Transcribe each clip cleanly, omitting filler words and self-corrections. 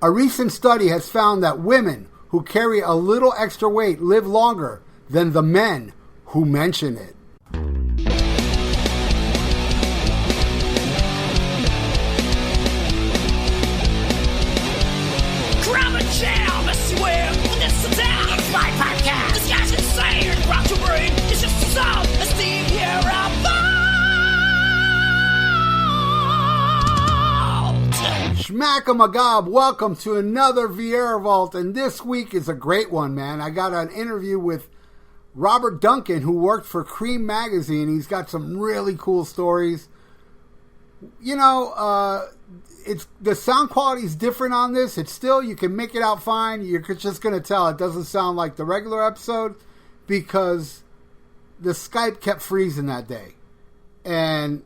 A recent study has found that women who carry a little extra weight live longer than the men who mention it. Grab a chair, Missy Webb, this is it. It's my podcast. This guy's insane. Rock your brain. It's just a sound. A Steve here about. Schmack-a-magob, welcome to another Vieira Vault, and this week is a great one, man. I got an interview with Robert Duncan, who worked for Creem Magazine. He's got some really cool stories. You know, it's the sound quality is different on this. It's still, you can make it out fine. You're just going to tell it doesn't sound like the regular episode because the Skype kept freezing that day. And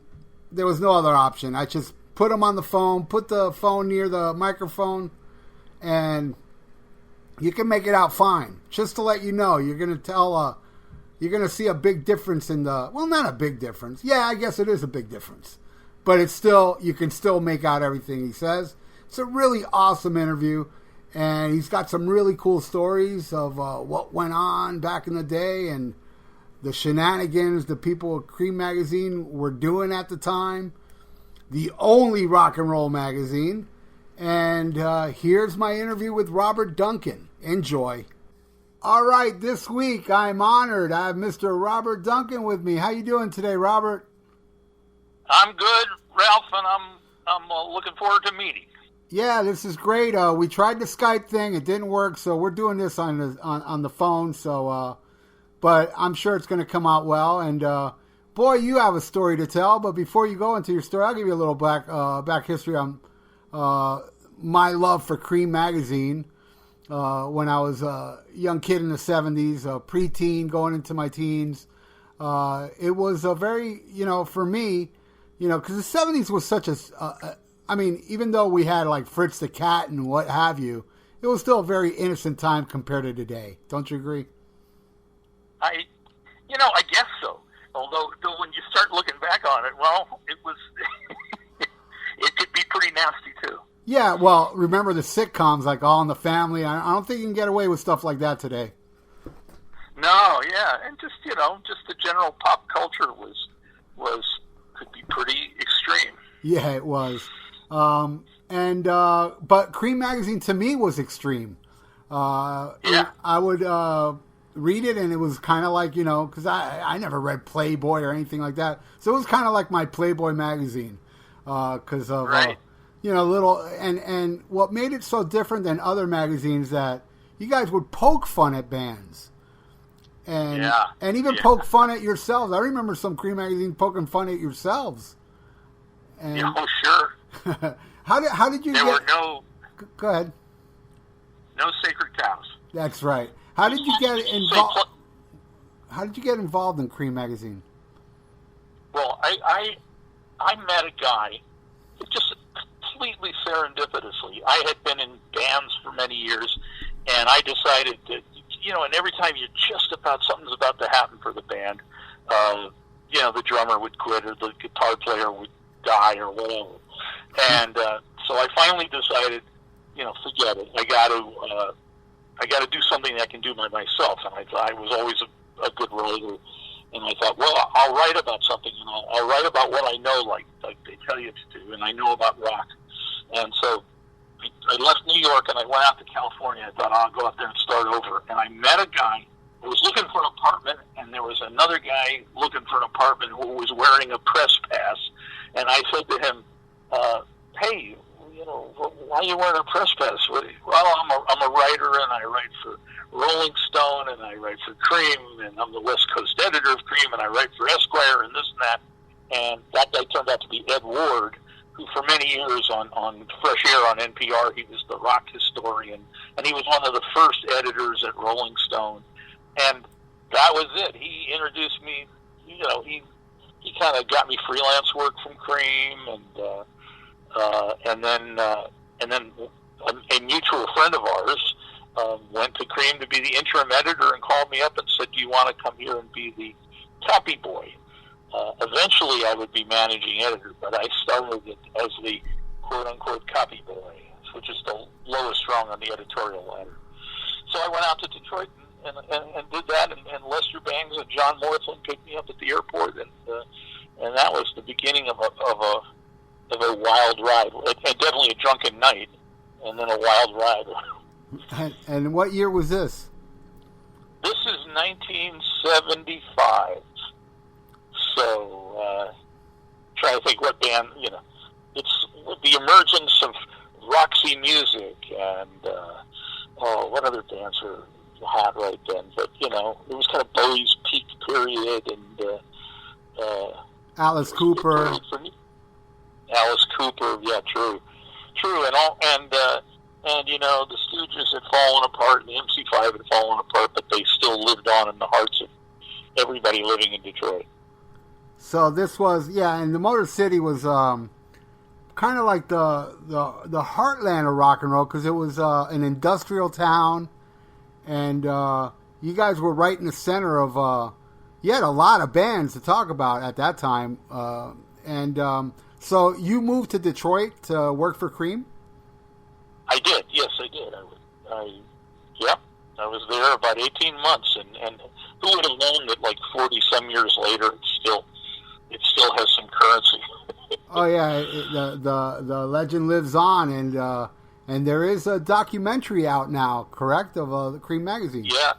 there was no other option. I just put him on the phone, put the phone near the microphone, and you can make it out fine. Just to let you know, you're going to tell, you're going to see a big difference in the, well, not a big difference. Yeah, I guess it is a big difference. But it's still, you can still make out everything he says. It's a really awesome interview, and he's got some really cool stories of what went on back in the day and the shenanigans the people at Creem Magazine were doing at the time. The only rock and roll magazine. And here's my interview with Robert Duncan. Enjoy. All right, this week I'm honored. I have Mr. Robert Duncan with me. How you doing today, Robert? I'm good, Ralph, and I'm looking forward to meeting. Yeah, this is great. We tried the Skype thing; it didn't work, so we're doing this on the phone. So, but I'm sure it's going to come out well. And boy, you have a story to tell. But before you go into your story, I'll give you a little back history on my love for Creem Magazine. When I was a young kid in the 70s, a preteen going into my teens, it was a very, for me, because the 70s was such I mean, even though we had like Fritz the Cat and what have you, it was still a very innocent time compared to today. Don't you agree? I guess so. Although when you start looking back on it, well, it was, it could be pretty nasty too. Yeah, well, remember the sitcoms like All in the Family? I don't think you can get away with stuff like that today. No, yeah, and just the general pop culture could be pretty extreme. Yeah, it was. But Creem Magazine to me was extreme. Yeah. I would read it, and it was kind of like, because I never read Playboy or anything like that. So it was kind of like my Playboy magazine because of, right. Little, and what made it so different than other magazines that you guys would poke fun at bands. And even poke fun at yourselves. I remember some Creem Magazine poking fun at yourselves. And sure. How did you there get? Were no. Go ahead. No sacred cows. That's right. How did you get involved? How did you get involved in Creem Magazine? Well, I met a guy just completely serendipitously. I had been in bands for many years, and I decided that, and every time something's about to happen for the band, the drummer would quit or the guitar player would die or whatever. And so I finally decided, forget it. I got to do something that I can do by myself. And I was always a good writer. And I thought, well, I'll write about something, and I'll write about what I know, like they tell you to do, and I know about rock. And so I left New York, and I went out to California. I thought, I'll go out there and start over. And I met a guy who was looking for an apartment, and there was another guy looking for an apartment who was wearing a press pass. And I said to him, hey, why are you wearing a press pass? Well, I'm a writer, and I write for Rolling Stone, and I write for Creem, and I'm the West Coast editor of Creem, and I write for Esquire, and this and that. And that guy turned out to be Ed Ward, who for many years on Fresh Air on NPR, he was the rock historian, and he was one of the first editors at Rolling Stone. And that was it. He introduced me, he kind of got me freelance work from Creem, and then a mutual friend of ours went to Creem to be the interim editor and called me up and said, do you want to come here and be the copy boy? Eventually I would be managing editor, but I started it as the quote-unquote copy boy. which is the lowest rung on the editorial ladder. So I went out to Detroit and did that, and Lester Bangs and John Morthland picked me up at the airport, and that was the beginning of a wild ride, and definitely a drunken night, and then a wild ride. And what year was this? This is 1975. So, trying to think what band, it's the emergence of Roxy Music and, what other bands were hot right then? But, it was kind of Bowie's peak period, and, Alice Cooper. Alice Cooper, yeah, true, and the Stooges had fallen apart, and the MC5 had fallen apart, but they still lived on in the hearts of everybody living in Detroit. So this was, and the Motor City was kind of like the heartland of rock and roll, because it was an industrial town, and you guys were right in the center of. You had a lot of bands to talk about at that time, and so you moved to Detroit to work for Creem? I did. Yes, I did. I was there about 18 months, and who would have known that, like 40-some years later, it still has some currency. Oh yeah, the legend lives on, and there is a documentary out now, correct, of the Creem Magazine? Yeah.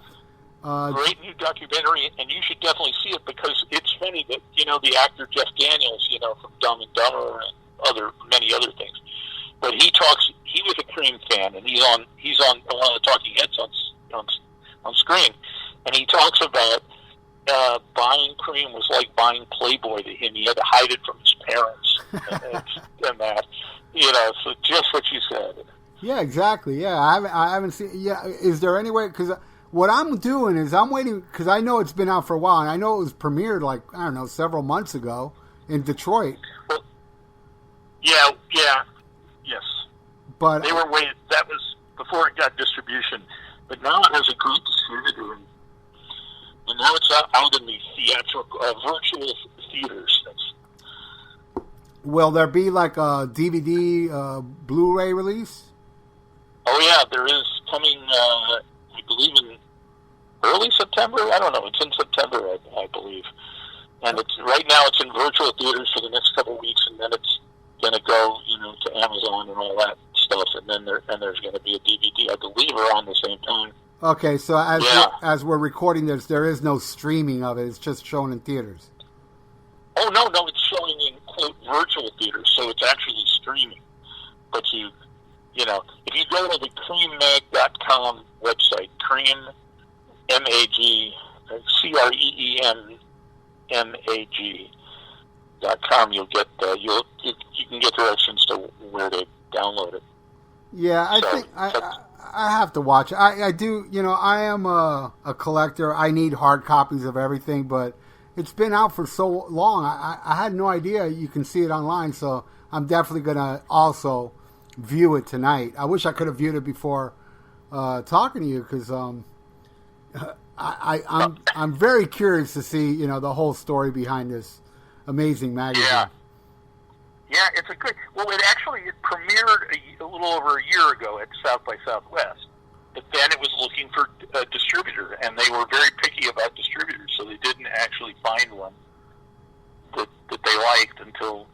Great new documentary, and you should definitely see it, because it's funny that, the actor Jeff Daniels, from Dumb and Dumber and many other things. But he was a Creem fan, and he's on one of the talking heads on screen, and he talks about buying Creem was like buying Playboy to him. He had to hide it from his parents, and that, so just what you said. Yeah, exactly. Yeah, I haven't seen. Yeah, is there any way? Because what I'm doing is I'm waiting, because I know it's been out for a while, and I know it was premiered several months ago in Detroit. Well, yeah, yes. But they were waiting. That was before it got distribution, but now it has a great distributor, and now it's out in the theatrical, virtual theaters. Will there be like a DVD, Blu-ray release? Oh yeah, there is coming. I believe in early September. I don't know. It's in September, I believe. And right now it's in virtual theaters for the next couple of weeks, and then it's going to go, to Amazon and all that stuff. And then there's going to be a DVD, I believe, around the same time. Okay, so as we're recording this, there is no streaming of it. It's just shown in theaters. Oh no, it's showing in quote virtual theaters, so it's actually streaming. But if you go to the creemmag.com website, Creem, M-A-G, CREEMMAG.com, you'll get you can get directions to where to download it. Yeah, I think I have to watch it. I do. I am a collector. I need hard copies of everything, but it's been out for so long. I had no idea you can see it online, so I'm definitely gonna also view it tonight. I wish I could have viewed it before talking to you, because I'm very curious to see the whole story behind this amazing magazine. Yeah, it's a good. Well, it premiered a little over a year ago at South by Southwest, but then it was looking for a distributor, and they were very picky about distributors, so they didn't actually find one that they liked until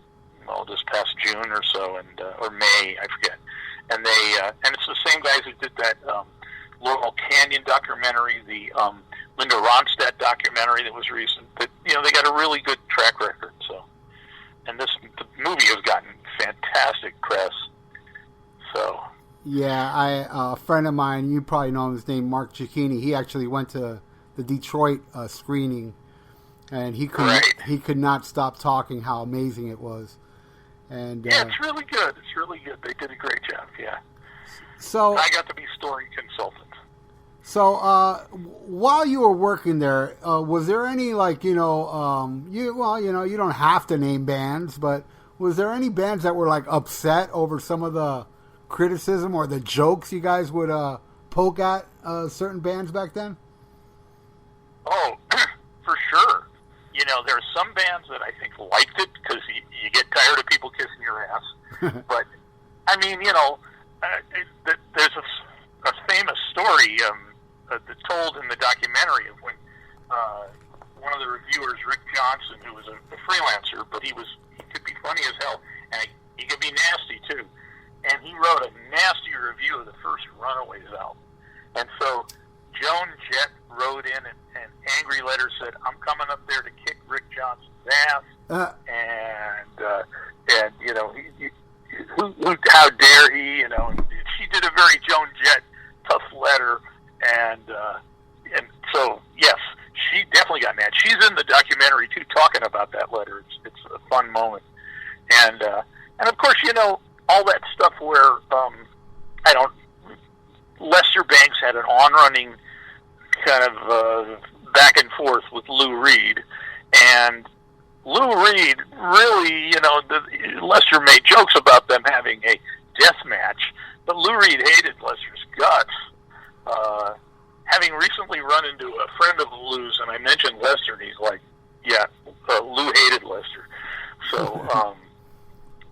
this past June or so, and or May, I forget. And and it's the same guys who did that Laurel Canyon documentary, the Linda Ronstadt documentary that was recent. But they got a really good track record. So, and the movie has gotten fantastic press. So. Yeah, a friend of mine, you probably know him, his name Mark Cicchini. He actually went to the Detroit screening, and he could not stop talking how amazing it was. And yeah, it's really good. It's really good. They did a great job. Yeah. So I got to be story consultant. So while you were working there, was there any you don't have to name bands, but was there any bands that were like upset over some of the criticism or the jokes you guys would poke at certain bands back then? Oh, for sure. There are some bands that I think liked it because you get tired of people kissing your ass. But, I mean, there's a famous story that's told in the documentary of when one of the reviewers, Rick Johnson, who was a freelancer, but he could be funny as hell, and he could be nasty too. And he wrote a nasty review of the first Runaways album. And so Joan Jett wrote in an angry letter, said, "I'm coming up there to kick Rick Johnson's ass," and you know, how dare he? You know, and she did a very Joan Jett tough letter, and so yes, she definitely got mad. She's in the documentary too, talking about that letter. It's a fun moment, and of course, you know, all that stuff where Lester Bangs had an on-running kind of back and forth with Lou Reed, and Lou Reed really, you know, Lester made jokes about them having a death match, but Lou Reed hated Lester's guts. Having recently run into a friend of Lou's, and I mentioned Lester, and he's like, yeah, Lou hated Lester. So,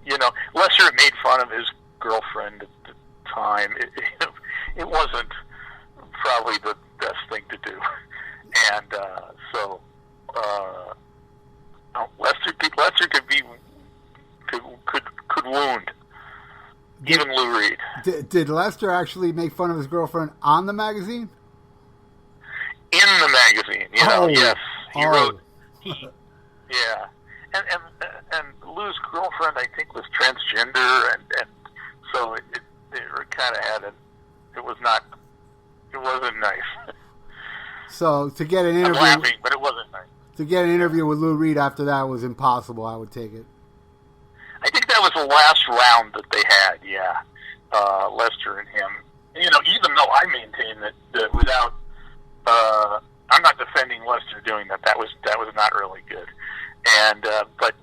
you know, Lester had made fun of his girlfriend at the time. It wasn't probably the best thing to do. And so Lester could wound even Lou Reed. Did Lester actually make fun of his girlfriend on the magazine? In the magazine, you know, yes, he wrote. Yeah, and Lou's girlfriend, I think, was transgender, and so it kind of had it wasn't nice. So to get an interview, I'm laughing, but it wasn't nice. To get an interview with Lou Reed after that was impossible. I would take it. I think that was the last round that they had. Yeah, Lester and him. You know, even though I maintain that without, I'm not defending Lester doing that. That was not really good. And but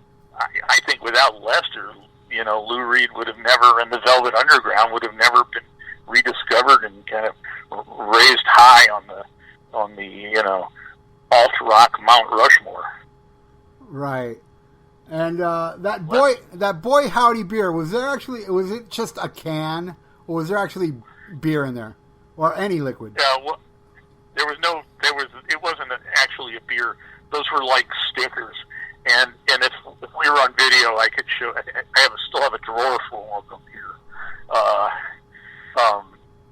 I think without Lester, you know, Lou Reed would have never, and the Velvet Underground would have never been rediscovered and kind of raised high on the you know, alt rock Mount Rushmore. Right. And that boy Howdy beer, was it just a can, or was there actually beer in there, or any liquid? Yeah, well, it wasn't actually a beer. Those were like stickers. And if we were on video, I could show. I still have a drawer full of them here.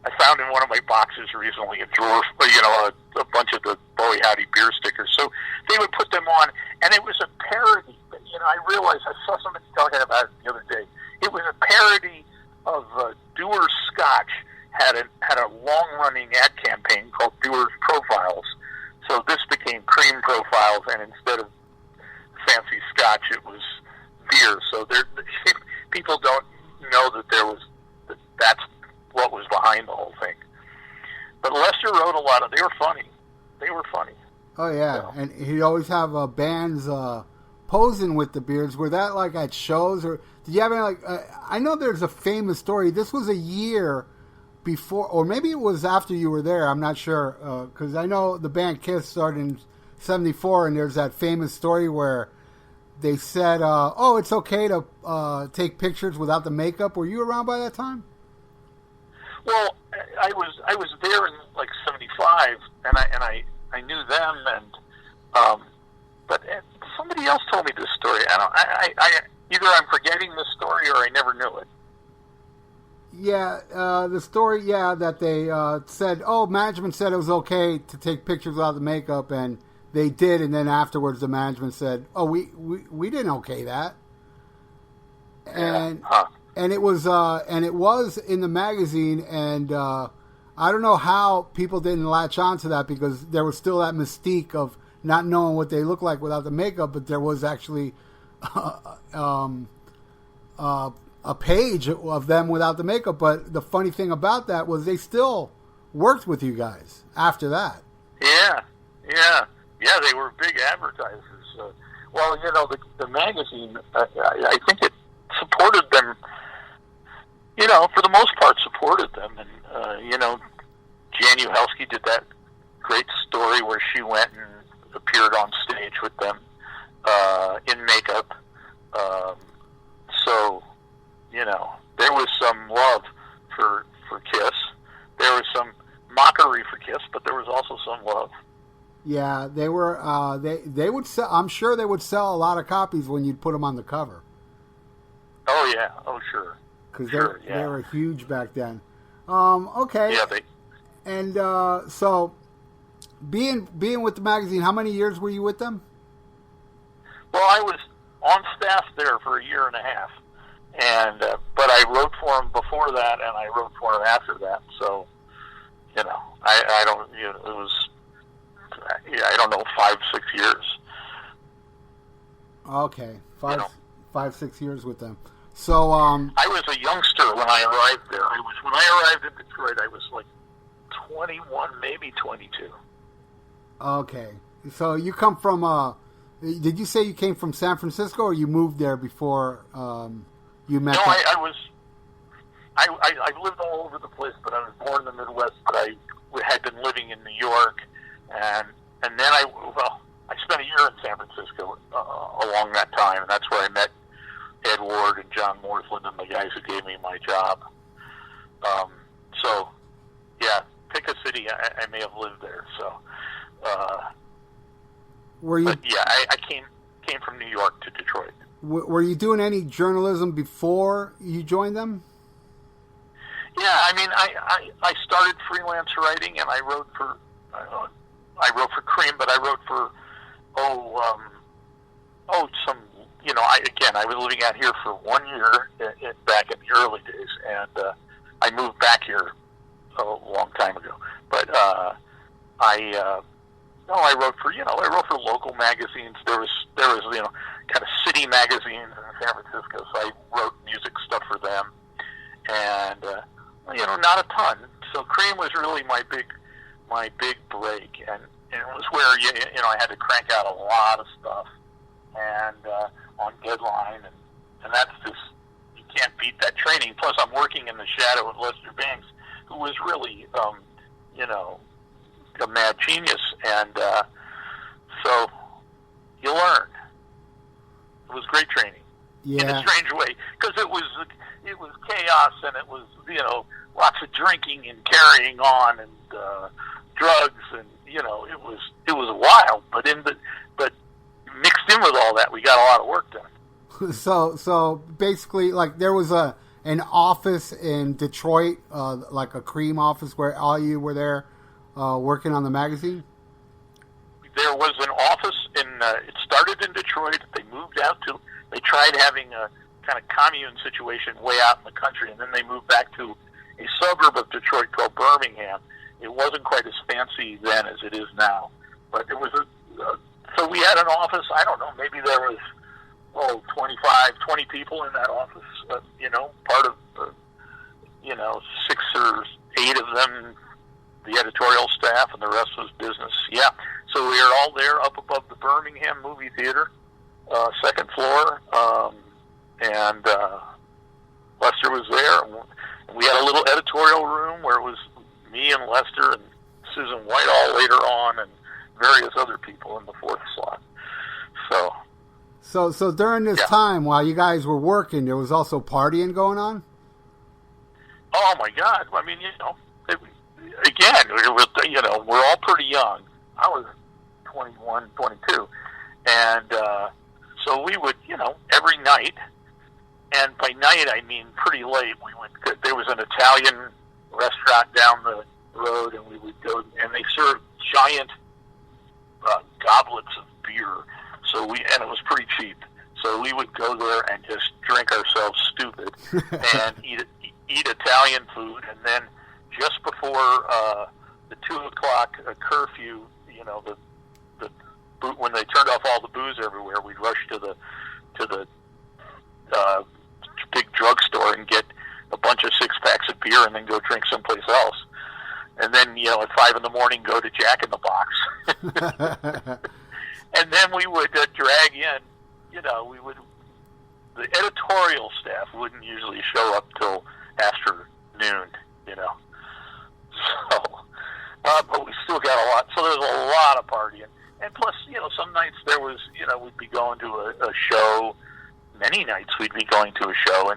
I found in one of my boxes recently a drawer, you know, a bunch of the Bowie Howdy beer stickers. So they would put them on, and it was a parody. You know, I realized I saw somebody talking about it the other day. It was a parody of Dewar's Scotch had a long-running ad campaign called Dewar's Profiles. So this became Cream Profiles, and instead of fancy Scotch, it was beer. So people don't know that that's what was behind the whole thing. But Lester wrote a lot of. They were funny. Oh yeah, so. And he'd always have bands posing with the beards. Were that like at shows, or did you have any like? I know there's a famous story. This was a year before, or maybe it was after you were there. I'm not sure, because I know the band Kiss started in '74, and there's that famous story where they said, "Oh, it's okay to take pictures without the makeup." Were you around by that time? Well, I was there in like '75, and I knew them, and but somebody else told me this story. I either I'm forgetting this story or I never knew it. Yeah, the story, that they said, management said it was okay to take pictures without the makeup, and they did, and then afterwards the management said, we didn't okay that. And and it was in the magazine, and I don't know how people didn't latch on to that, because there was still that mystique of not knowing what they look like without the makeup, but there was actually a page of them without the makeup. But the funny thing about that was they still worked with you guys after that. Yeah, they were big advertisers. Well, you know, the magazine, I think it supported them, you know, for the most part supported them. And, you know, Jan Uhelski did that great story where she went and appeared on stage with them in makeup. So, you know, there was some love for Kiss. There was some mockery for Kiss, but there was also some love. Yeah, they were. They would sell. I'm sure they would sell a lot of copies when you'd put them on the cover. Oh yeah. Oh sure. Because sure, they were huge back then. Okay. Yeah. And so, being with the magazine, how many years were you with them? Well, I was on staff there for a year and a half, and but I wrote for them before that, and I wrote for them after that. So, I don't. It was. Yeah, I don't know, 5-6 years. Okay, 5-6 years with them. So, I was a youngster when I arrived there. When I arrived in Detroit, I was like 21, maybe 22. Okay, so you come from. Did you say you came from San Francisco, or you moved there before you met? No, I lived all over the place, but I was born in the Midwest. But I had been living in New York. And then I spent a year in San Francisco along that time, and that's where I met Ed Ward and John Morthland and the guys who gave me my job. So, yeah, pick a city. I may have lived there. So, were you? But yeah, I came from New York to Detroit. Were you doing any journalism before you joined them? Yeah, I mean, I started freelance writing, and I wrote for Creem, but I wrote for I was living out here for 1 year back in the early days, and I moved back here a long time ago. But I wrote for local magazines. There was kind of city magazines in San Francisco, so I wrote music stuff for them, and not a ton. So Creem was really my big break, and it was where I had to crank out a lot of stuff and on deadline, and that's just, you can't beat that training. Plus, I'm working in the shadow of Lester Banks, who was really a mad genius, and so you learn. It was great training in a strange way, because it was chaos, and it was lots of drinking and carrying on and drugs, and it was wild. But mixed in with all that, we got a lot of work done. So basically, like, there was an office in Detroit, like a Creem office, where all you were there working on the magazine. There was an office it started in Detroit. They tried having a kind of commune situation way out in the country, and then they moved back to a suburb of Detroit called Birmingham. It wasn't quite as fancy then as it is now, but it was so we had an office. I don't know, maybe there was 20 people in that office. Part of 6 or 8 of them, the editorial staff, and the rest was business. Yeah, so we were all there up above the Birmingham movie theater, second floor, and Lester was there. And we had a little editorial room where it was me and Lester and Susan Whitehall later on, and various other people in the 4th slot. So during this time, while you guys were working, there was also partying going on? Oh, my God. I mean, we're all pretty young. I was 21, 22. And so we would, every night, and by night I mean pretty late, there was an Italian restaurant down the road, and we would go, and they served giant goblets of beer. And it was pretty cheap. So we would go there and just drink ourselves stupid and eat Italian food. And then just before the 2:00 curfew, when they turned off all the booze everywhere, we'd rush to the big drugstore and get a bunch of 6-packs of beer, and then go drink someplace else. And then at 5 a.m, go to Jack in the Box. And then we would drag in, the editorial staff wouldn't usually show up till after noon, So, but we still got a lot. So there was a lot of partying. And plus, some nights there was, we'd be going to a show. Many nights we'd be going to a show,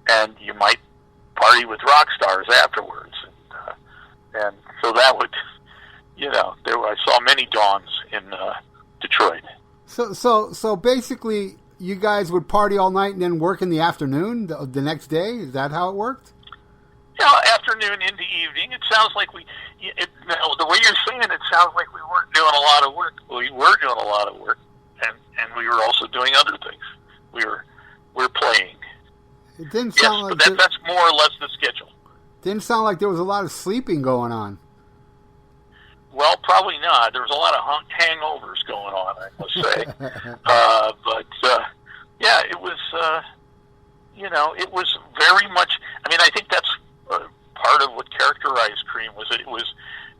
and you might party with rock stars afterwards, and so that would, I saw many dawns in Detroit. So basically, you guys would party all night and then work in the afternoon the next day. Is that how it worked? Afternoon into evening. It sounds like the way you're saying it sounds like we weren't doing a lot of work. We were doing a lot of work, and we were also doing other things. We were playing. It didn't sound like but that's more or less the schedule. Didn't sound like there was a lot of sleeping going on. Well, probably not. There was a lot of hangovers going on, I must say. Yeah, it was. It was very much. I mean, I think that's part of what characterized Creem was that it was.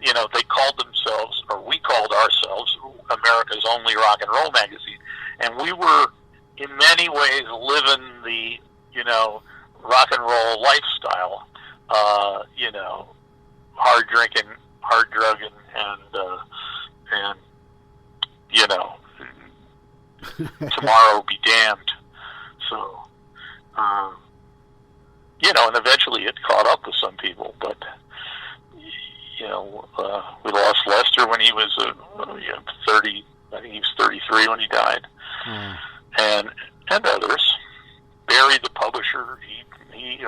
They called themselves, or we called ourselves, America's only rock and roll magazine, and we were in many ways living the rock and roll lifestyle. Hard drinking, hard drugging, and tomorrow be damned. So, and eventually it caught up with some people, but we lost Lester when he was 30. I think he was 33 when he died, and others. Barry, the publisher, he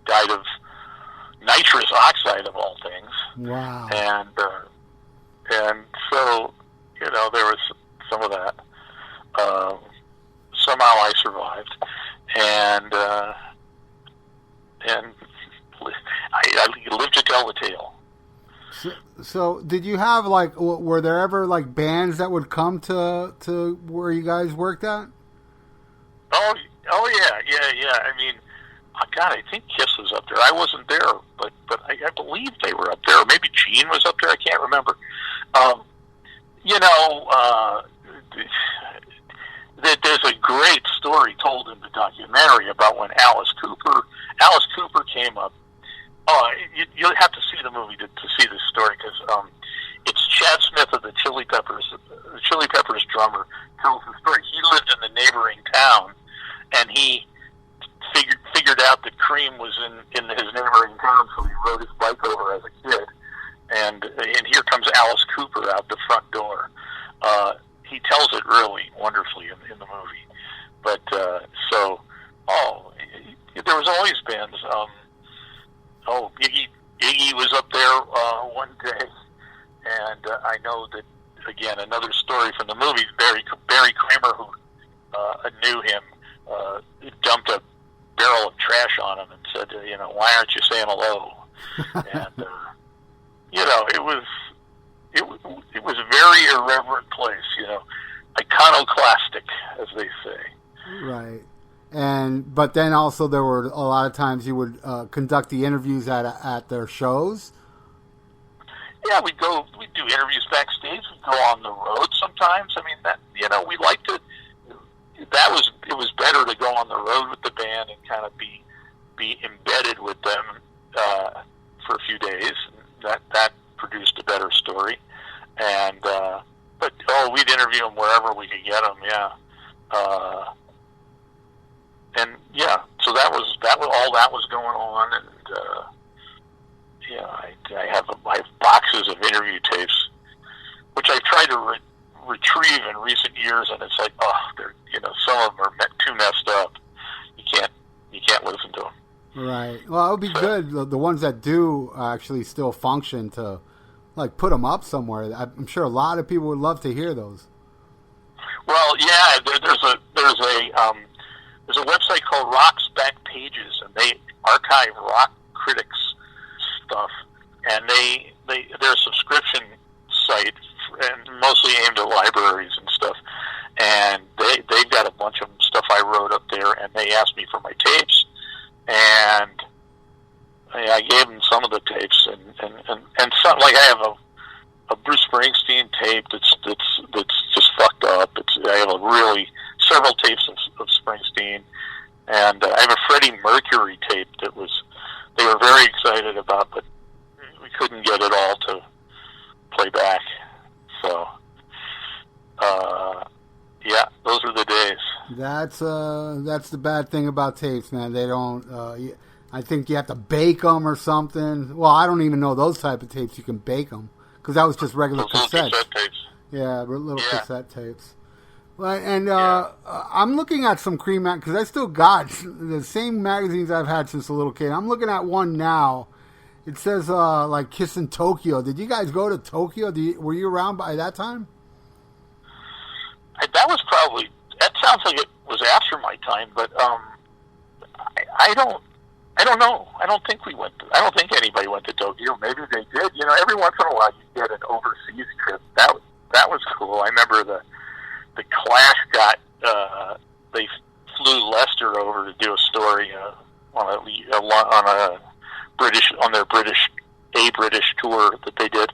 died of nitrous oxide of all things. Wow. And so there was some of that. Somehow I survived, and I lived to tell the tale. So did you have were there ever bands that would come to where you guys worked at? Oh yeah. I mean, God, I think Kiss was up there. I wasn't there, but I believe they were up there. Or maybe Gene was up there. I can't remember. There's a great story told in the documentary about when Alice Cooper came up. You'll have to see the movie to see this story, because it's Chad Smith of the Chili Peppers. The Chili Peppers drummer tells the story. He lived in the neighboring town, and he figured out that Creem was in his neighboring town, so he rode his bike over as a kid. And here comes Alice Cooper out the front door. He tells it really wonderfully in the movie. But there was always bands. Iggy was up there one day, and I know that, again, another story from the movie. Barry Kramer, who knew him, dumped a barrel of trash on him and said, why aren't you saying hello? And it was a very irreverent place, iconoclastic, as they say. Right. But then also there were a lot of times you would conduct the interviews at their shows. Yeah, we'd do interviews backstage. We'd go on the road sometimes. I mean, we liked it. It was better to go on the road with the band and kind of be embedded with them for a few days. That produced a better story. And we'd interview them wherever we could get them. Yeah. So that was all that was going on, and I have boxes of interview tapes, which I've tried to retrieve in recent years, and it's like, some of them are too messed up. You can't listen to them. Right. Well, it would be good, the ones that do actually still function, to put them up somewhere. I'm sure a lot of people would love to hear those. Well, yeah, there's a website called Rock's Back Pages, and they archive rock critics stuff, and they're a subscription site, and mostly aimed at libraries and stuff. And they've got a bunch of stuff I wrote up there, and they asked me for my tapes, and I gave them some of the tapes, and some, I have a Bruce Springsteen tape that's just fucked up. I have several tapes of Springsteen, and I have a Freddie Mercury tape that they were very excited about, but we couldn't get it all to play back. So, those are the days. That's the bad thing about tapes, man. They don't. I think you have to bake them or something. Well, I don't even know those type of tapes. You can bake them because that was just regular cassettes. Cassette tapes. Yeah, little cassette tapes. Well, and I'm looking at some Creem because I still got the same magazines I've had since a little kid. I'm looking at one now. It says like Kissin' Tokyo. Did you guys go to Tokyo? Were you around by that time? That sounds like it was after my time, but I don't know. I don't think anybody went to Tokyo. Maybe they did. Every once in a while you get an overseas trip. That was cool. I remember the Clash they flew Lester over to do a story on their British tour that they did,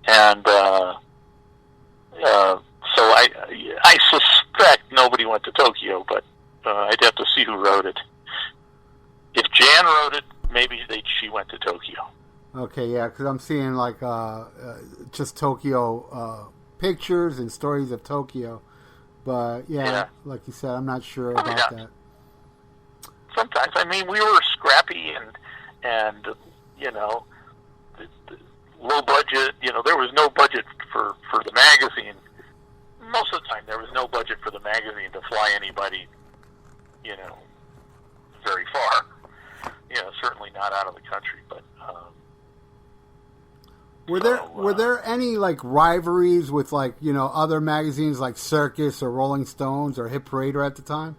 and so I suspect nobody went to Tokyo, but I'd have to see who wrote it. If Jan wrote it, maybe she went to Tokyo. Okay, yeah, because I'm seeing like just Tokyo pictures and stories of Tokyo, but yeah, like you said, I'm not sure about that. Sometimes, we were scrappy and the low budget. There was no budget for the magazine. Most of the time, there was no budget for the magazine to fly anybody, very far. Certainly not out of the country, but. Were there any like rivalries with like other magazines like Circus or Rolling Stones or Hit Parader at the time?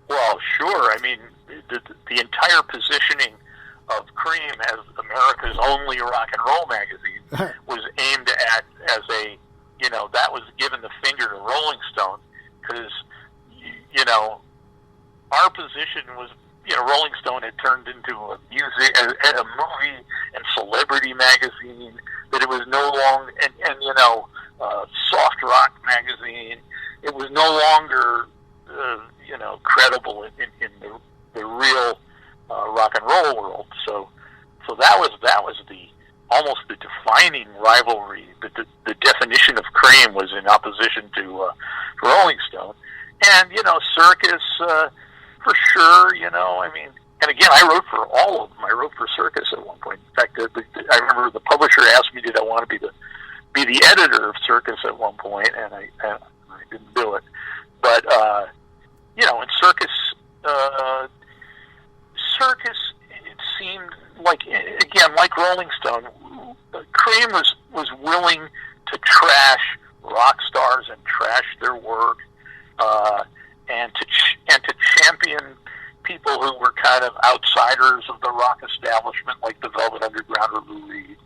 Well, sure. The entire positioning of Creem as America's only rock and roll magazine was aimed at as a that was giving the finger to Rolling Stone because our position was. Rolling Stone had turned into a movie and celebrity magazine. That it was no longer, soft rock magazine. It was no longer, credible in the real rock and roll world. So that was almost the defining rivalry. The definition of Creem was in opposition to Rolling Stone, and Circus. For sure, and again, I wrote for all of them. I wrote for Circus at one point. In fact, I remember the publisher asked me, "Did I want to be the editor of Circus at one point?" And I didn't do it. But in Circus, it seemed like like Rolling Stone, Creem was willing to trash rock stars and trash their work. And to champion people who were kind of outsiders of the rock establishment, like the Velvet Underground or Lou Reed.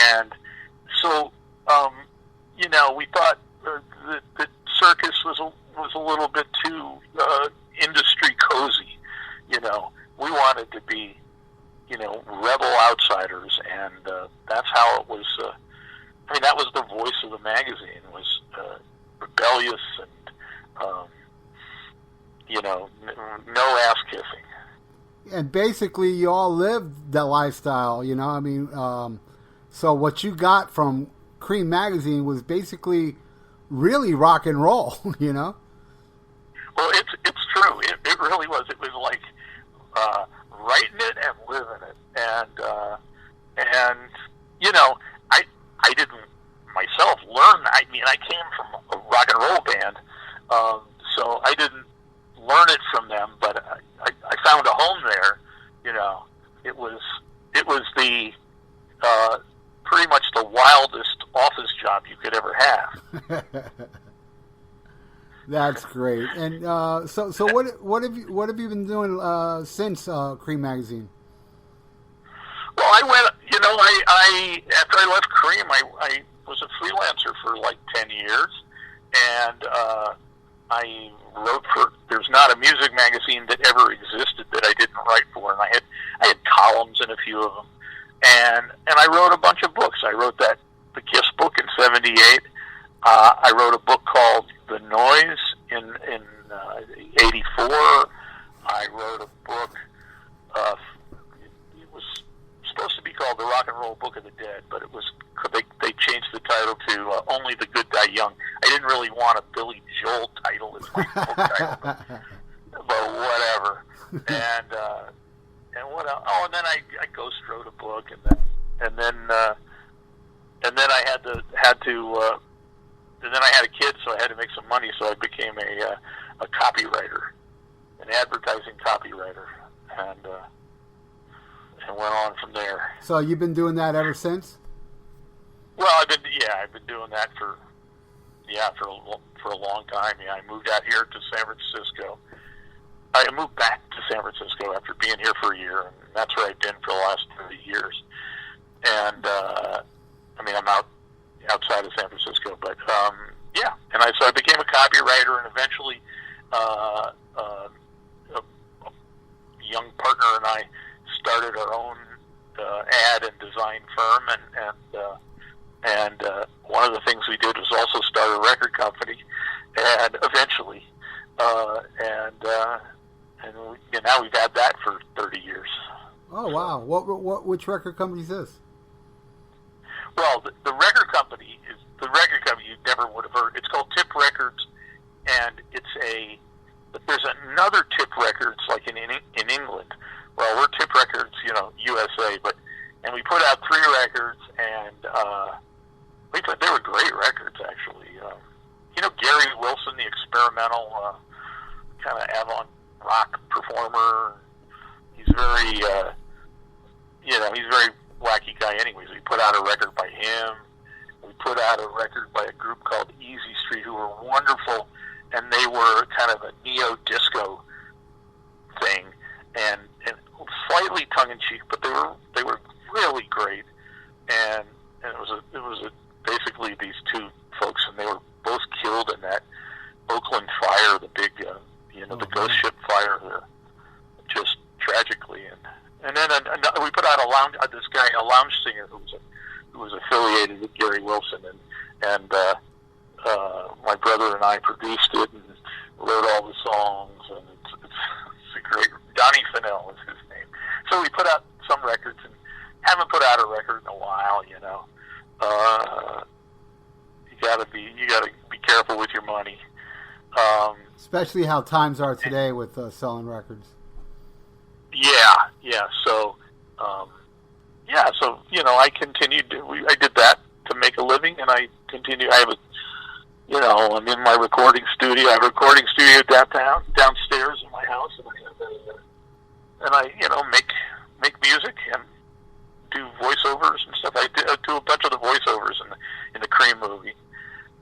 And so, we thought that Circus was a little bit too industry cozy. We wanted to be, rebel outsiders, and that's how it was. That was the voice of the magazine, was rebellious and. No ass kissing. And basically, you all lived that lifestyle, so what you got from Creem Magazine was basically really rock and roll, Well, it's true. It really was. It was like writing it and living it. And I didn't myself learn. I came from a rock and roll band, so I didn't learn it from them, but I found a home there. It was the pretty much the wildest office job you could ever have. That's great. And so what have you been doing since Creem Magazine? Well, I went. I after I left Creem, I was a freelancer for like 10 years, and I wrote for. There's not a music magazine that ever existed that I didn't write for, and I had columns in a few of them, and I wrote a bunch of books. I wrote the Kiss book in '78. I wrote a book called The Noise in '84. I wrote a book. It was supposed to be called The Rock and Roll Book of the Dead, but it was they changed the title to Only the Good Die Young. I didn't really want a Billy Joel title as my book title, but whatever. And I ghost wrote a book, and then I had to and then I had a kid, so I had to make some money. So I became a copywriter, an advertising copywriter, and went on from there. So you've been doing that ever since? Well, I've been doing that for a long time. Yeah, I moved out here to San Francisco. I moved back to San Francisco after being here for a year, and that's where I've been for the last 30 years. And I'm outside of San Francisco, but and so I became a copywriter, and eventually a young partner and I started our own ad and design firm, and one of the things we did was also start a record company, and eventually, and now we've had that for 30 years. Oh wow! Which record company is this? Well, the record company is the record company you never would have heard. It's called Tip Records, and there's another Tip Records like in England. Well, we're Tip Records, USA, and we put out 3 records, and they were great records actually. Gary Wilson, the experimental kind of avant rock performer. He's very wacky guy anyways. We put out a record by him. We put out a record by a group called Easy Street, who were wonderful, and they were kind of a neo-disco thing, and slightly tongue-in-cheek, but they were really great, and it was basically these 2 folks, and they were both killed in that Oakland fire, the big, the ghost ship fire, just tragically, and then we put out a lounge singer who was affiliated with Gary Wilson, and my brother and I produced it and wrote all the songs, and it's a great. Donnie Fennell is his name. So we put out some records, and haven't put out a record in a while. You gotta be careful with your money. Especially how times are today with selling records. Yeah. So I continued. I did that to make a living, and I continue. I'm in my recording studio. I have a recording studio downstairs in my house, and I make music and do voiceovers and stuff. I do a bunch of the voiceovers in the Creem movie,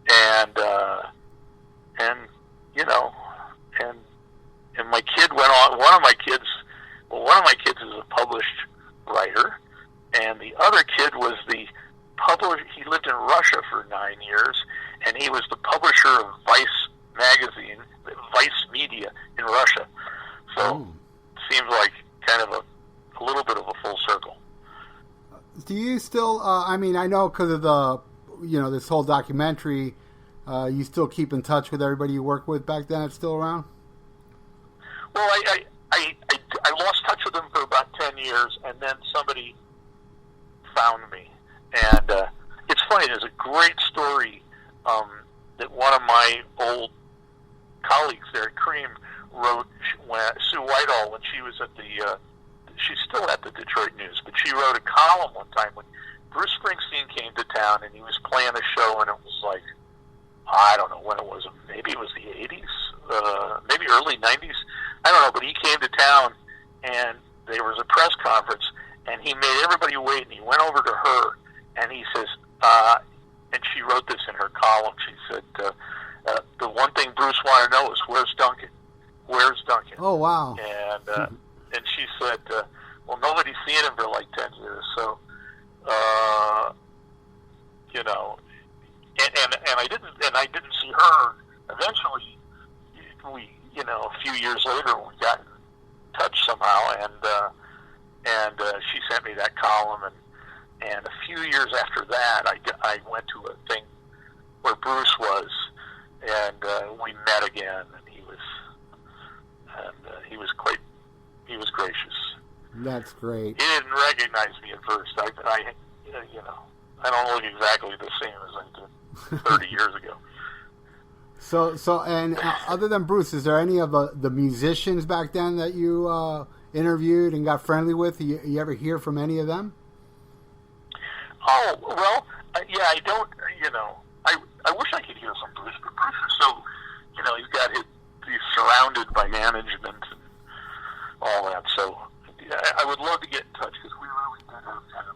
and my kid went on. One of my kids is a published writer, and the other kid was the publisher. He lived in Russia for 9 years, and he was the publisher of Vice magazine, Vice Media in Russia. So it seems like kind of a little bit of a full circle. Do you still? I know because of the, this whole documentary. You still keep in touch with everybody you work with back then? It's still around? Well, I lost touch with them for about 10 years, and then somebody found me. And it's funny, there's a great story that one of my old colleagues there at Creem wrote, Sue Whitehall, when she was she's still at the Detroit News, but she wrote a column one time when Bruce Springsteen came to town, and he was playing a show, and it was like, I don't know when it was, maybe it was the 80s, maybe early 90s, I don't know, but he came to town, and there was a press conference, and he made everybody wait, and he went over to her, and he says, and she wrote this in her column, she said, the one thing Bruce wanted to know is, where's Duncan? Where's Duncan? Oh, wow. And she said, well, nobody's seen him for like 10 years, so, and I didn't see her. Eventually, we, a few years later, we got in touch somehow, and she sent me that column, and a few years after that, I went to a thing where Bruce was, and we met again, and he was gracious. That's great. He didn't recognize me at first. I don't look exactly the same as I did 30 years ago. So, and other than Bruce, is there any of the musicians back then that you interviewed and got friendly with? You ever hear from any of them? Oh, well, yeah, I don't, I wish I could hear from Bruce, but Bruce is so, he's surrounded by management and all that, so I would love to get in touch, because we really did have kind of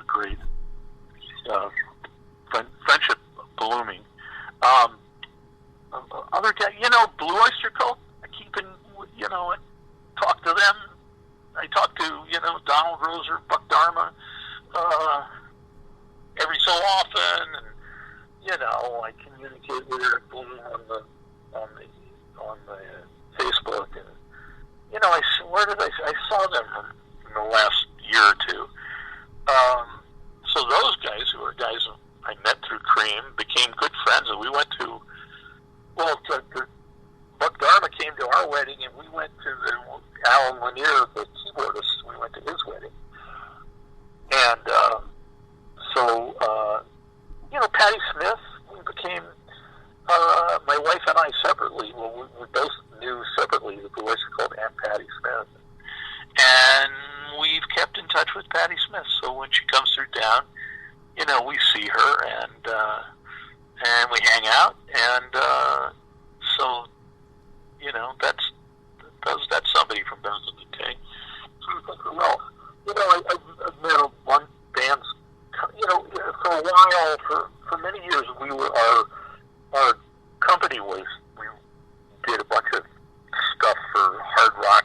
a great friendship blooming. Other guys, Blue Oyster Cult, I keep in, I talk to them. I talk to, Donald Roser, Buck Dharma, every so often, and, I communicate with Eric Bloom on the Facebook, and, I saw them in the last year or two. So those guys, who are guys I met through Creem, became good friends, and we went to, Buck Dharma came to our wedding, and we went to Alan Lanier, the keyboardist. We went to his wedding. And Patti Smith, we became, my wife and I separately, we both knew separately the Blue Oyster Cult and Patti Smith. And we've kept in touch with Patti Smith. So when she comes through town, we see her, and we hang out, and so that's somebody from those of the day. Well, I've met a bunch of bands. For a while, for many years, our company we did a bunch of stuff for hard rock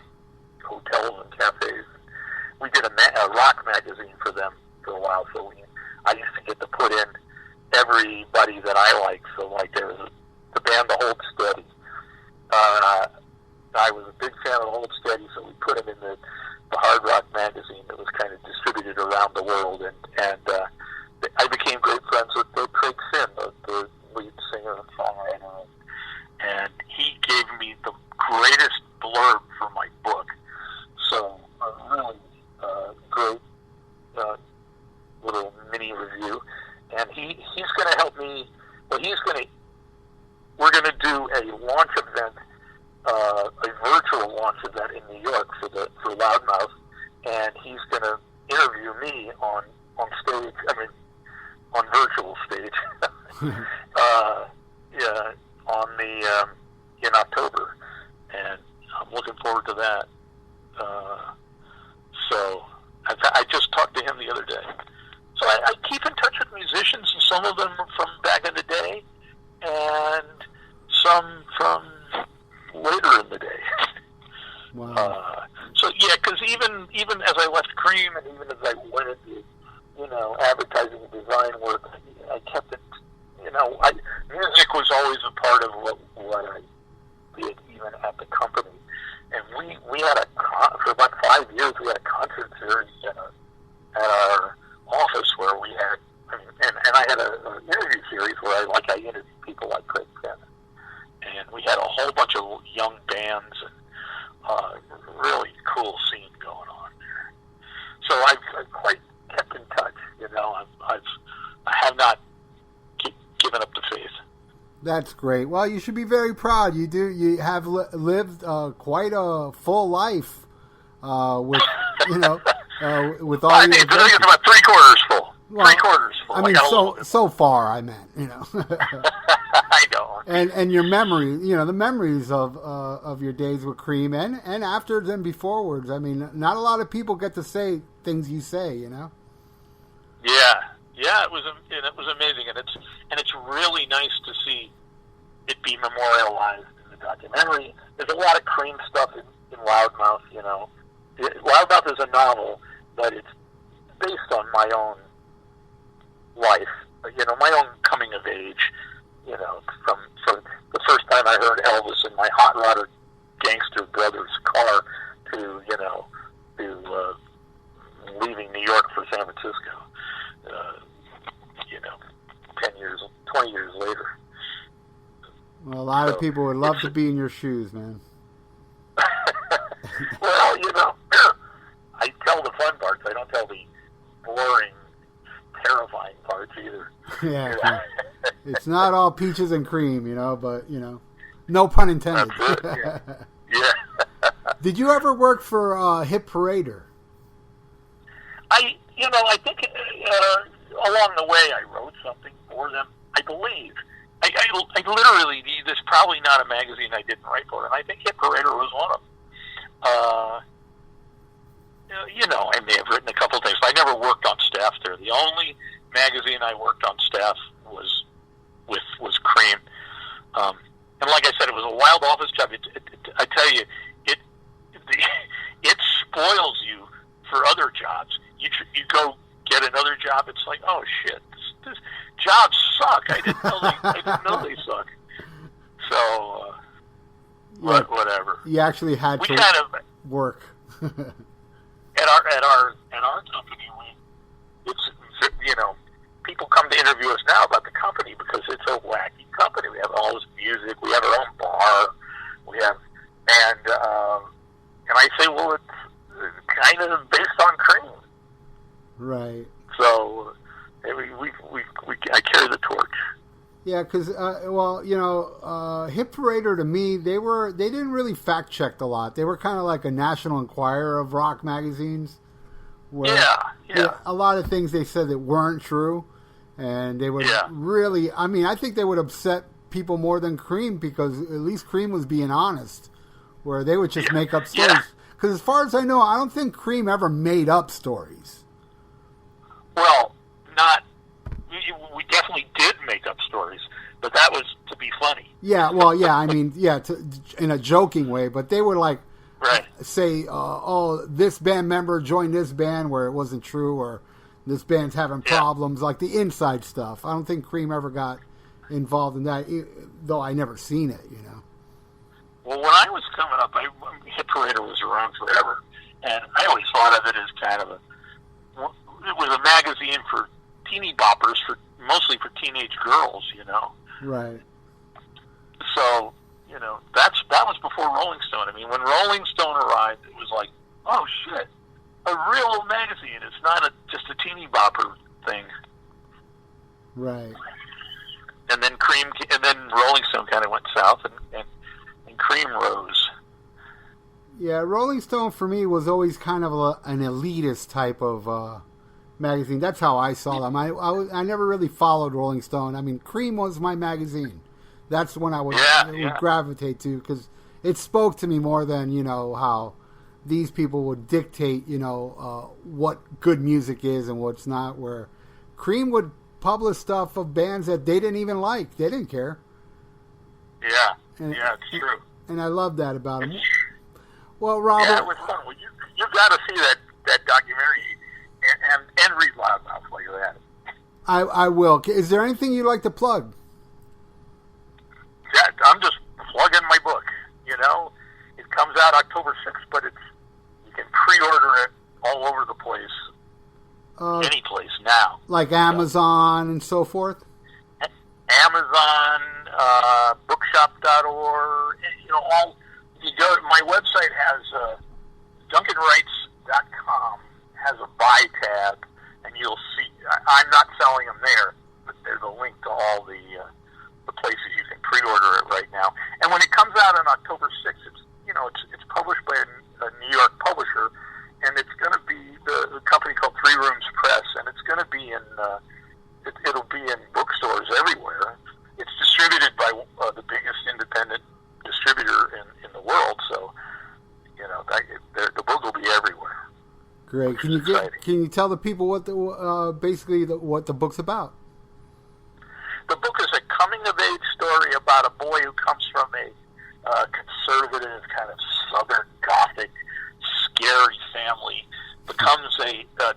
hotels and cafes. We did a rock magazine for them for a while, so I used to get to put in everybody that I like. So, like, there was the band The Hold Steady. I was a big fan of The Hold Steady, so we put them in the hard rock magazine that was kind of distributed around the world, and I became great friends with Craig Finn, the lead singer and songwriter, and he gave me the greatest blurb for my book. So a really great little mini review, and he's going to help me. Well, we're going to do a launch event, a virtual launch event in New York for Loudmouth, and he's going to interview me on stage. On virtual stage. In October, and I'm looking forward to that. So I just talked to him the other day. So I keep in touch with musicians, and some of them from back in the day, and some from later in the day. Wow. So yeah, because even as I left Creem, and even as I went into advertising and design work, I kept it. Music was always a part of what I did, even at the company. And we had for about 5 years, we had a concert series at our office where we had, and I had an interview series where I interviewed people like Craig Finn, and we had a whole bunch of young bands and really cool scene going on there. So I've quite kept in touch. I have not given up the faith. That's great. Well, you should be very proud. You have lived quite a full life with with all. I think it's about 3/4 full. Well, 3/4 full. I mean, so far, I meant. I know. And your memory, the memories of your days with Creem and after them beforewards. I mean, not a lot of people get to say things you say. Yeah, it was amazing, and it's really nice to see it be memorialized in the documentary. There's a lot of Creem stuff in Loudmouth. Loudmouth is a novel, but it's based on my own life. My own coming of age. From the first time I heard Elvis in my hot rodder gangster brother's car to leaving New York for San Francisco. 20 years later. Well, a lot of people would love to be in your shoes, man. Well, I tell the fun parts. I don't tell the boring, terrifying parts either. Yeah. It's not all peaches and cream, but, no pun intended. That's it, yeah. Did you ever work for Hit Parader? I think along the way I wrote something for them. I believe. I literally, there's probably not a magazine I didn't write for, and I think Hit Parader was one of them. I may have written a couple of things, but I never worked on staff there. The only magazine I worked on staff was Creem. And like I said, it was a wild office job. I tell you, it spoils you for other jobs. You go get another job, it's like, oh shit, this jobs suck. I didn't know they suck. So, whatever. You actually had to work. at our company, it's people come to interview us now about the company because it's a wacky company. We have all this music. We have our own bar. We have and I say, well, it's kind of based on Creem. Right. So I carry the torch. Yeah, because Hit Parader, to me, they didn't really fact check a lot. They were kind of like a National Enquirer of rock magazines. Where, yeah. A lot of things they said that weren't true, and they would really. I mean, I think they would upset people more than Creem because at least Creem was being honest, where they would just make up stories. Because as far as I know, I don't think Creem ever made up stories. Well, not. We definitely did make up stories, but that was to be funny. Yeah, well, yeah, I mean, in a joking way, but they would say, this band member joined this band where it wasn't true, or this band's having problems, like the inside stuff. I don't think Creem ever got involved in that, though I never seen it, Well, when I was coming up, Hit Parader was around forever, and I always thought of it as kind of it was a magazine for teeny boppers, mostly for teenage girls, Right. So, that was before Rolling Stone. I mean, when Rolling Stone arrived, it was like, oh shit, a real magazine. It's not just a teeny bopper thing. Right. And then Rolling Stone kind of went south, and Creem rose. Yeah, Rolling Stone for me was always kind of an elitist type of magazine. That's how I saw them. I never really followed Rolling Stone. I mean, Creem was my magazine. That's when I would gravitate to, because it spoke to me more than how these people would dictate what good music is and what's not. Where Creem would publish stuff of bands that they didn't even like. They didn't care. Yeah, it's true. And I love that about them. Well, Robert, it was fun. Well, you've got to see that documentary and read Loudmouth while you're at it. I will. Is there anything you'd like to plug? Yeah, I'm just plugging my book. It comes out October 6th, but you can pre-order it all over the place, any place now. Like Amazon and so forth? Amazon, bookshop.org, my website has DuncanWrites.com has a buy tab, and you'll see. I'm not selling them there, but there's a link to all the places you can pre-order it right now. And when it comes out on October 6th, it's published by a New York publisher, and it's going to be the company called Three Rooms Press, and it's going to be it'll be in bookstores everywhere. It's distributed by the biggest independent distributor in the world, so the book will be everywhere. Great. Can you tell the people what what the book's about? The book is a coming-of-age story about a boy who comes from a conservative, kind of Southern Gothic, scary family,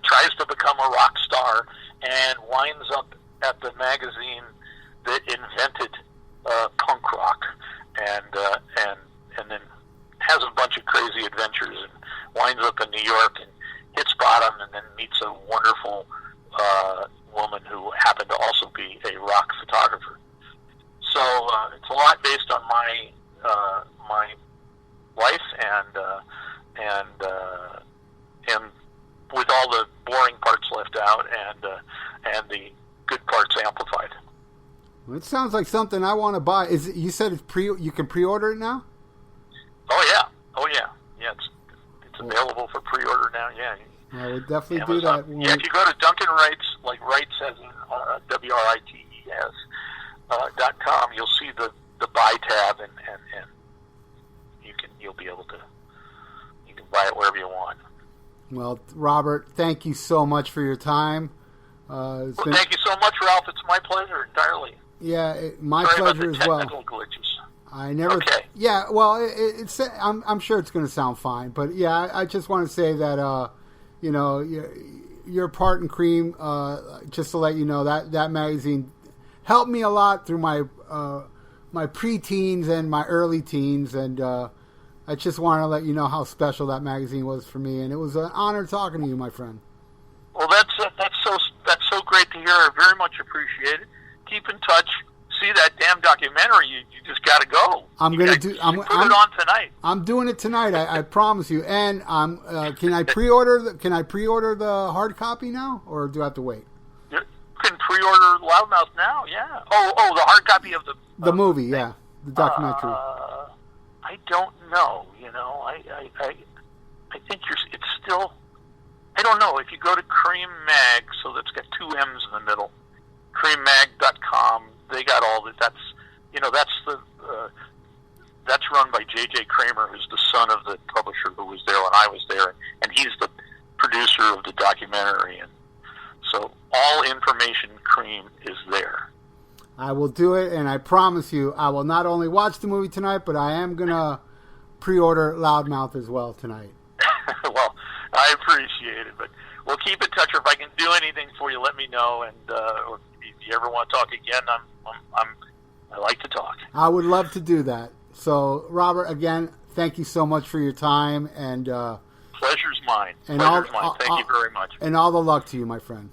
tries to become a rock star, and winds up at the magazine that invented punk rock, and then has a bunch of crazy adventures, and winds up in New York and hits bottom, and then meets a wonderful woman who happened to also be a rock photographer. So it's a lot based on my life, and with all the boring parts left out, and the good parts amplified. Well, it sounds like something I want to buy. You said you can pre-order it now? Oh yeah, now. Yeah. I would definitely Amazon. do that. Yeah, if you go to Duncan Writes, like Writes as in WRITES .com, you'll see the buy tab, and you'll be able to buy it wherever you want. Well, Robert, thank you so much for your time. Thank you so much, Ralph. It's my pleasure entirely. Yeah, my Sorry pleasure about as the well. technical glitches. I never. Okay. Yeah, well, it's. I'm sure it's going to sound fine, but yeah, I just want to say that your part in Creem, just to let you know that magazine helped me a lot through my preteens and my early teens, and I just want to let you know how special that magazine was for me, and it was an honor talking to you, my friend. Well, that's so great to hear. I very much appreciate it. Keep in touch. See that damn documentary. You just got to go. I'm going to do. Put it on tonight. I'm doing it tonight. I promise you. And can I pre-order? Can I pre-order the hard copy now, or do I have to wait? You can pre-order Loudmouth now. Yeah. Oh, the hard copy of the movie. Yeah, the documentary. I don't know. I think it's still. I don't know. If you go to Creem Mag, so that's got two M's in the middle, creammag.com, they got all that. That's run by J.J. Kramer, who's the son of the publisher who was there when I was there, and he's the producer of the documentary. And so all information Creem is there. I will do it, and I promise you, I will not only watch the movie tonight, but I am going to pre-order Loudmouth as well tonight. Well, I appreciate it, but we'll keep in touch. Or if I can do anything for you, let me know. And or if you ever want to talk again, I like to talk. I would love to do that. So, Robert, again, thank you so much for your time, and pleasure's mine. Thank you very much. And all the luck to you, my friend.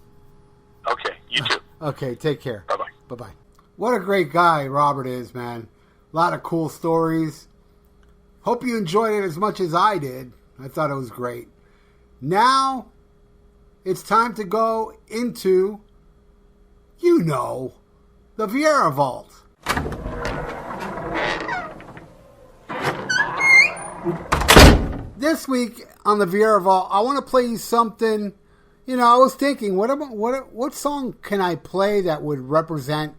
Okay, you too. Okay, take care. Bye-bye. Bye-bye. What a great guy Robert is, man. A lot of cool stories. Hope you enjoyed it as much as I did. I thought it was great. Now, it's time to go into, the Vieira Vault. This week on the Vieira Vault, I want to play you something. I was thinking, what song can I play that would represent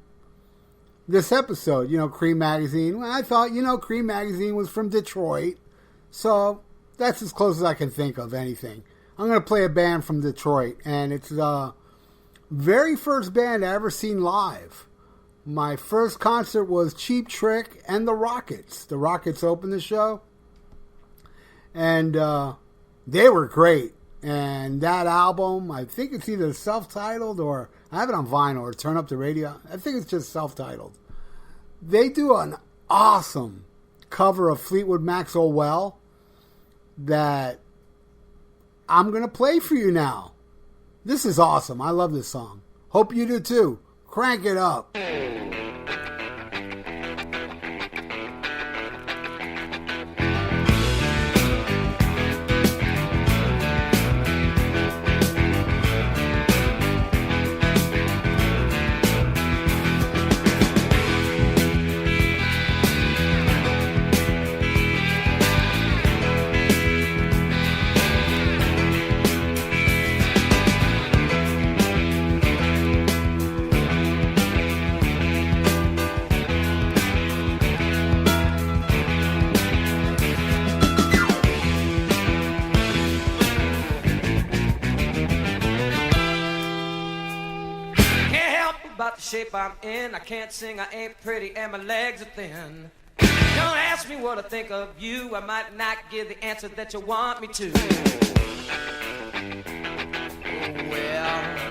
this episode? Creem Magazine. Well, I thought, Creem Magazine was from Detroit, so that's as close as I can think of anything. I'm going to play a band from Detroit, and it's the very first band I ever seen live. My first concert was Cheap Trick and the Rockets. The Rockets opened the show, and they were great. And that album, I think it's either self-titled or I have it on vinyl or Turn Up the Radio. I think it's just self-titled. They do an awesome cover of Fleetwood Mac's Oh Well that I'm going to play for you now. This is awesome. I love this song. Hope you do too. Crank it up. Shape I'm in, I can't sing, I ain't pretty, and my legs are thin. Don't ask me what I think of you, I might not give the answer that you want me to. Oh, well.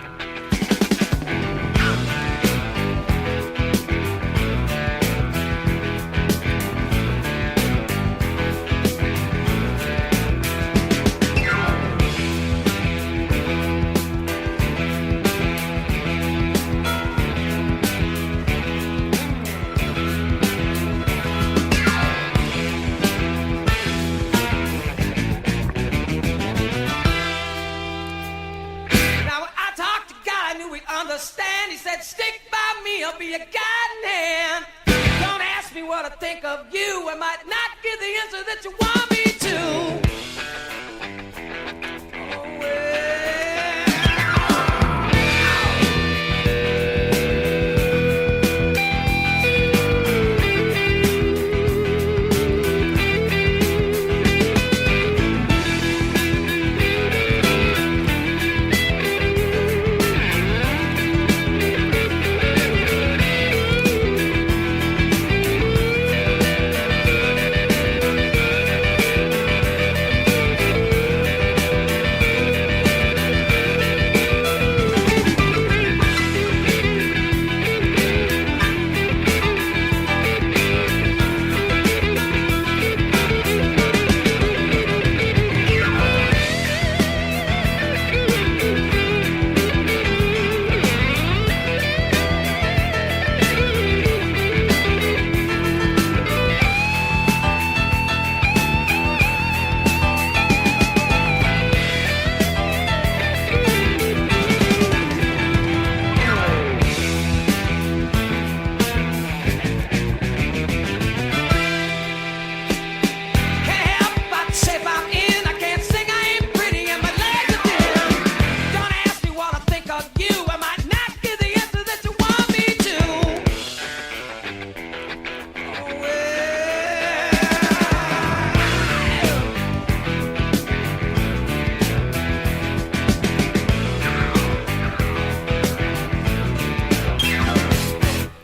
Understand, he said, stick by me, I'll be your guiding hand. Don't ask me what I think of you, I might not give the answer that you want me to.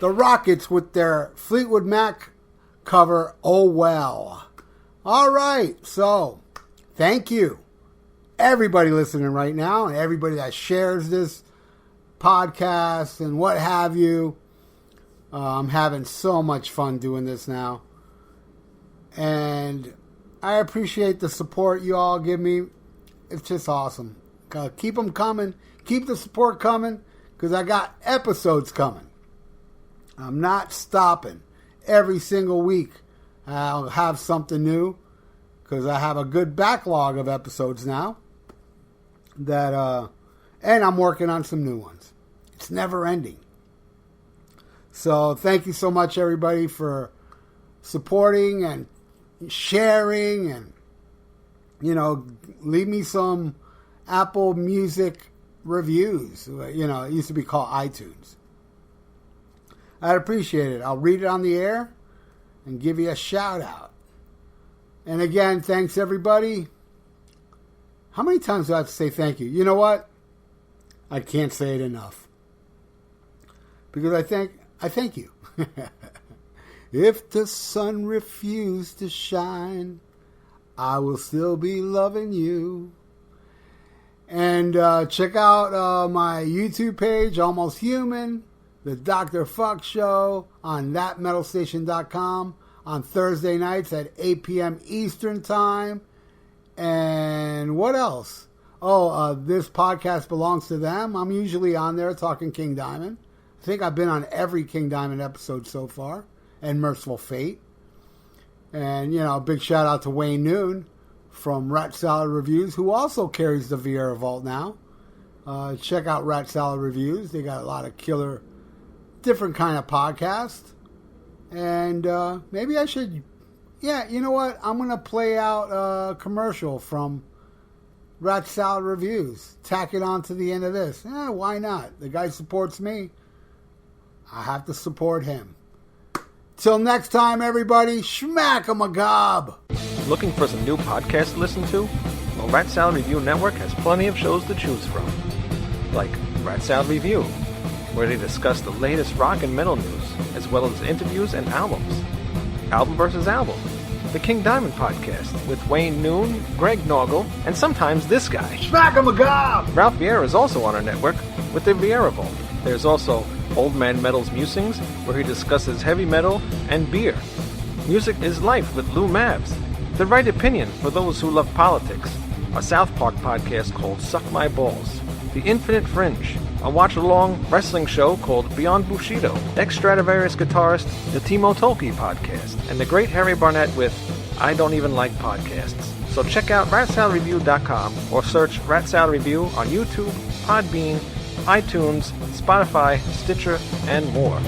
the Rockets with their Fleetwood Mac cover, Oh Well. All right, so thank you, everybody listening right now, and everybody that shares this podcast and what have you. I'm having so much fun doing this now. And I appreciate the support you all give me. It's just awesome. Keep them coming. Keep the support coming, because I got episodes coming. I'm not stopping. Every single week I'll have something new, because I have a good backlog of episodes now. And I'm working on some new ones. It's never ending. So thank you so much, everybody, for supporting and sharing, and leave me some Apple Music reviews. It used to be called iTunes. I'd appreciate it. I'll read it on the air and give you a shout out. And again, thanks everybody. How many times do I have to say thank you? You know what? I can't say it enough, because I thank you. If the sun refused to shine, I will still be loving you. And check out my YouTube page, Almost Human, the Dr. Fuck Show on thatmetalstation.com on Thursday nights at 8 p.m. Eastern Time. And what else? This podcast belongs to them. I'm usually on there talking King Diamond. I think I've been on every King Diamond episode so far, and Merciful Fate. And, a big shout out to Wayne Noon from Rat Salad Reviews, who also carries the Vieira Vault now. Check out Rat Salad Reviews. They got a lot of killer, different kind of podcasts. And maybe I should, you know what? I'm going to play out a commercial from Rat Salad Reviews. Tack it on to the end of this. Why not? The guy supports me. I have to support him. Till next time, everybody, schmack 'em a gob. Looking for some new podcasts to listen to? Well, Rat Salad Review Network has plenty of shows to choose from. Like Rat Salad Review, where they discuss the latest rock and metal news, as well as interviews and albums. Album versus Album, the King Diamond Podcast, with Wayne Noon, Greg Noggle, and sometimes this guy. Schmack 'em a gob! Ralph Vieira is also on our network with the Vieira Vault. There's also Old Man Metal's Musings, where he discusses heavy metal and beer. Music is Life with Lou Mavs. The Right Opinion for those who love politics. A South Park podcast called Suck My Balls. The Infinite Fringe, a watch-along wrestling show called Beyond Bushido. Ex-Stradivarius guitarist, the Timo Tolkki podcast. And the Great Harry Barnett with I Don't Even Like Podcasts. So check out ratsaladreview.com or search Rat Salad Review on YouTube, Podbean, iTunes, Spotify, Stitcher, and more.